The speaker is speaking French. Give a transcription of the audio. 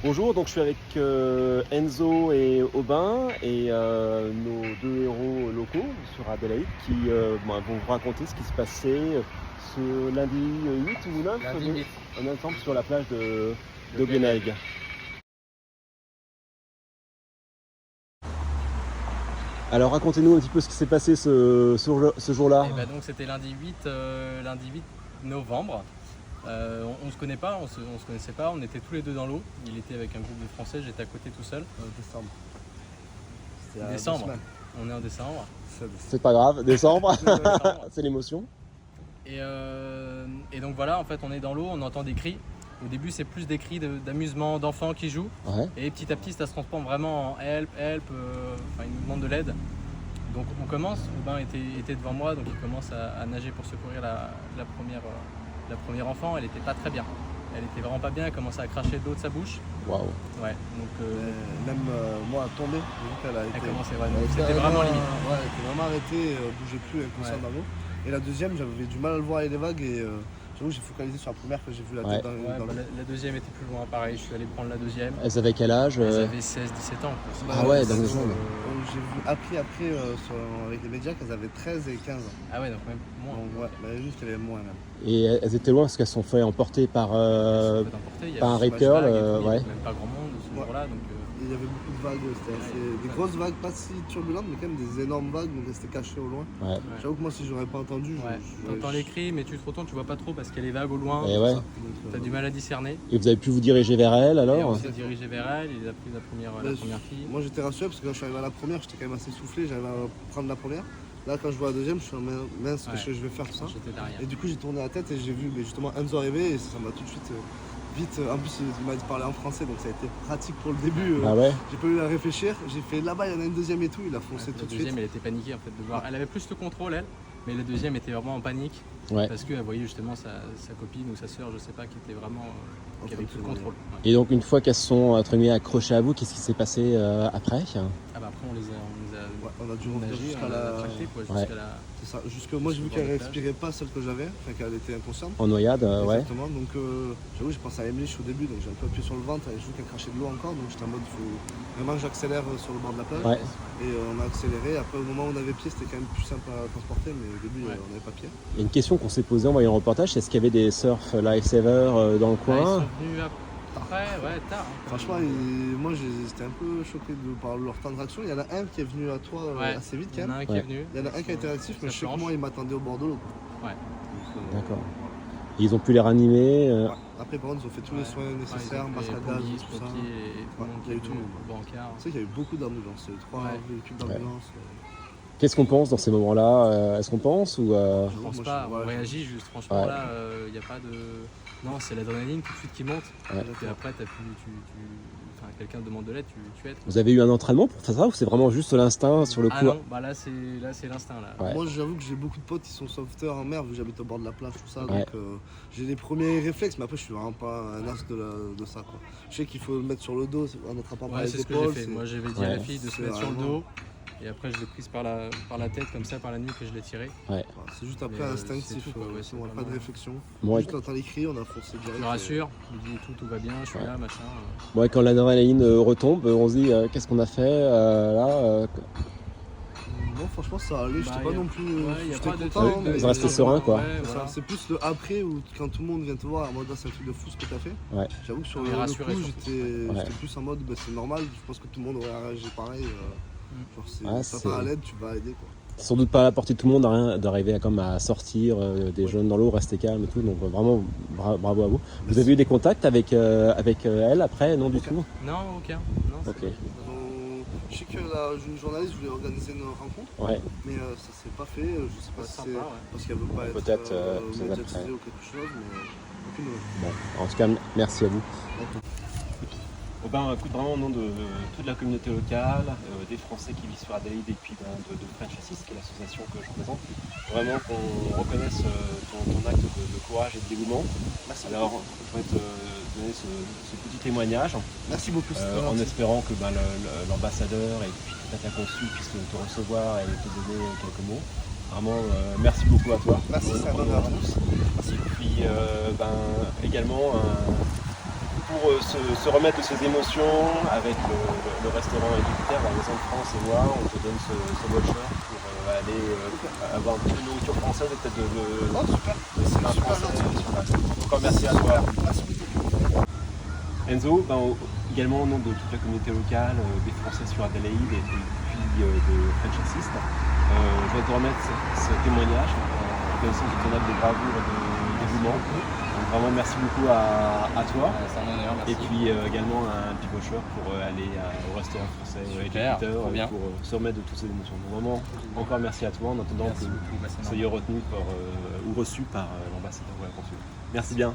Bonjour, donc je suis avec Enzo et Aubin et nos deux héros locaux sur Adélaïde qui vont vous raconter ce qui se passait ce lundi 8 ou 9 Lundi 8. en ensemble sur la plage de Glenelg. Alors racontez-nous un petit peu ce qui s'est passé ce jour-là. Donc c'était lundi 8 novembre. On se connaît pas, on se connaissait pas, on était tous les deux dans l'eau. Il était avec un groupe de Français, j'étais à côté tout seul. Décembre. Décembre. On est en décembre. C'est pas grave, décembre, c'est l'émotion. Et donc voilà, en fait on est dans l'eau, on entend des cris. Au début c'est plus des cris d'amusement d'enfants qui jouent. Ouais. Et petit à petit ça se transforme vraiment en help, ils nous demandent de l'aide. Donc on commence, Aubin était devant moi, donc il commence à nager pour secourir la première enfant. Elle était pas très bien. Elle était vraiment pas bien, elle commençait à cracher de l'eau de sa bouche. Waouh. Ouais, donc Même moi à tomber, j'ai vu qu'elle a été. elle commençait vraiment. C'était vraiment limite. Ouais, elle était vraiment arrêtée, bougeait plus, inconsciente dans l'eau. Et la deuxième, j'avais du mal à le voir avec les vagues et j'avoue j'ai focalisé sur la première que j'ai vu la tête dans l'eau. La deuxième était plus loin, pareil, je suis allé prendre la deuxième. Elles avaient quel âge? Elles avaient 16-17 ans. Ah ouais, dans les jeunes. J'ai vu appris après avec les médias qu'elles avaient 13 et 15 ans. Ah ouais, donc même moins. Donc ouais, mais juste qu'elle avait moins même. Et elles étaient loin parce qu'elles se sont fait emporter par Un rip curl, ouais. Même pas grand monde ce jour-là, donc Et il y avait beaucoup de vagues, c'était des grosses vagues, pas si turbulentes, mais quand même des énormes vagues, donc elles étaient cachées au loin. Ouais. J'avoue que moi, si j'aurais pas entendu, t'entends les cris, mais tu te retournes, tu vois pas trop parce qu'il y a les vagues au loin. Et ouais. T'as du mal à discerner. Et vous avez pu vous diriger vers elle Et alors? on s'est dirigé vers elle, il a pris la première fille. Moi j'étais rassuré parce que quand je suis arrivé à la première, j'étais quand même assez soufflé, j'allais prendre la première. Là, quand je vois la deuxième, je suis en mince, qu'est-ce que je vais faire tout ça. J'étais derrière. Et du coup, j'ai tourné la tête et j'ai vu justement Enzo arriver et ça m'a tout de suite vite. En plus, il m'a parlé en français donc ça a été pratique pour le début. Ah ouais. J'ai pas eu à réfléchir. J'ai fait là-bas, il y en a une deuxième et tout, il a foncé tout de suite. La deuxième, elle était paniquée en fait de voir. Elle avait plus de contrôle elle, mais la deuxième était vraiment en panique. Ouais. Parce qu'elle voyait justement sa copine ou sa sœur, je sais pas, qui était vraiment. Qui avait plus de contrôle. Ouais. Et donc une fois qu'elles se sont entre guillemets accrochées à vous, qu'est-ce qui s'est passé après? Ah bah après on les a on a dû revenir jusqu'à la. C'est ça. Moi j'ai vu qu'elle respirait pas celle que j'avais, enfin qu'elle était inconsciente. En noyade, ouais. Exactement. Donc j'avoue j'ai pensé à Emlich au début, donc j'ai un peu appuyé sur le ventre et je vu qu'elle crachait de l'eau encore, donc j'étais en mode il faut vraiment que j'accélère sur le bord de la plage. Ouais. Et on a accéléré. Après au moment où on avait pied c'était quand même plus simple à transporter, mais au début on n'avait pas pied. Il y a une question qu'on s'est posée en voyant le reportage, est-ce qu'il y avait des surf lifesavers dans le coin? Ils sont venus après, tard. Franchement, moi j'étais un peu choqué par leur temps de réaction. Il y en a un qui est venu à toi assez vite quand même. Il y en a un qui est venu. Il y en a un qui a été réactif, mais je sais que moi il m'attendait au bord de l'eau. Ouais. D'accord. Ils ont pu les ranimer. Après par contre ils ont fait tous les soins nécessaires, masque à gaz, tout ça. Il y a eu tout le monde. Tu sais qu'il y a eu beaucoup d'ambulances, 3 véhicules d'ambulance. Qu'est-ce qu'on pense dans ces moments-là? Est-ce qu'on pense ou Je pense pas, on réagit juste. Franchement là, il n'y a pas de... Non, c'est l'adrénaline tout de suite qui monte. Ouais. Et après, quelqu'un te demande de l'aide, tu aides. vous avez eu un entraînement pour faire ça ou c'est vraiment juste l'instinct sur le coup? Ah non, bah là c'est l'instinct là. Ouais. Moi j'avoue que j'ai beaucoup de potes qui sont sauveteurs en mer vu que j'habite au bord de la plage tout ça, Ouais. donc j'ai les premiers réflexes, mais après je suis vraiment pas un as de ça quoi. Je sais qu'il faut le mettre sur le dos en attrapant par les c'est ce que épaules. j'ai fait. Moi j'avais dit à la fille de se mettre sur le dos. Et après je l'ai prise par la tête comme ça, par la nuque et je l'ai tirée. Ouais. C'est juste après instinctif, on n'a pas de réflexion. Moi, juste quand on entend les cris, on a foncé direct. Je me rassure, je me dis tout va bien, je suis là, machin. Moi, quand l'adrénaline retombe, on se dit qu'est-ce qu'on a fait là Non, franchement ça allait, j'étais pas non plus. J'étais content. Vous restez serein quoi. Voilà. C'est plus le après où quand tout le monde vient te voir en mode c'est un truc de fou ce que t'as fait. Ouais. J'avoue que sur le coup j'étais plus en mode c'est normal, je pense que tout le monde aurait réagi pareil. Genre ça part à l'aide, tu vas aider quoi. C'est sans doute pas à la portée de tout le monde d'arriver à sortir des jeunes dans l'eau, rester calme et tout, donc vraiment bravo à vous. Merci. Vous avez eu des contacts avec elle après? Non du tout? Non, aucun. Non, ok. Je sais que la journaliste voulait organiser une rencontre, mais ça s'est pas fait, je sais pas si c'est parce qu'elle veut pas être peut-être médiatisée ou quelque chose, mais aucune. Bon, en tout cas merci à vous. Aubin, écoute, vraiment au nom de toute la communauté locale, des Français qui vivent sur Adélaïde et puis de French Assist, qui est l'association que je représente, vraiment qu'on reconnaisse ton acte de courage et de dévouement. Merci. Alors, je voudrais te donner ce petit témoignage. Merci beaucoup. En espérant que l'ambassadeur et puis tout ta consul puisse te recevoir et te donner quelques mots. Vraiment, merci beaucoup à toi. Merci, c'est un honneur à tous. Et puis également pour se remettre de ces émotions avec le restaurant Égyptaire, la Maison de France et moi, on te donne ce voucher pour aller avoir un peu de nourriture française et peut-être Oh, super. de cinéma Super français gentil. sur place. Encore merci à toi. Merci beaucoup. Enzo, également au nom de toute la communauté locale, des Français sur Adélaïde et puis de French Assist, je vais te remettre ce témoignage en reconnaissance de ton acte de bravoure et de dévouement. Donc vraiment merci beaucoup à toi. C'est un honneur, merci. Et puis également un petit voucher pour aller au restaurant français Super, trop bien. pour se remettre de toutes ces émotions. Donc vraiment encore merci à toi en attendant Merci que beaucoup, vous soyez retenu ou reçu par l'ambassadeur ou la consul. Merci bien.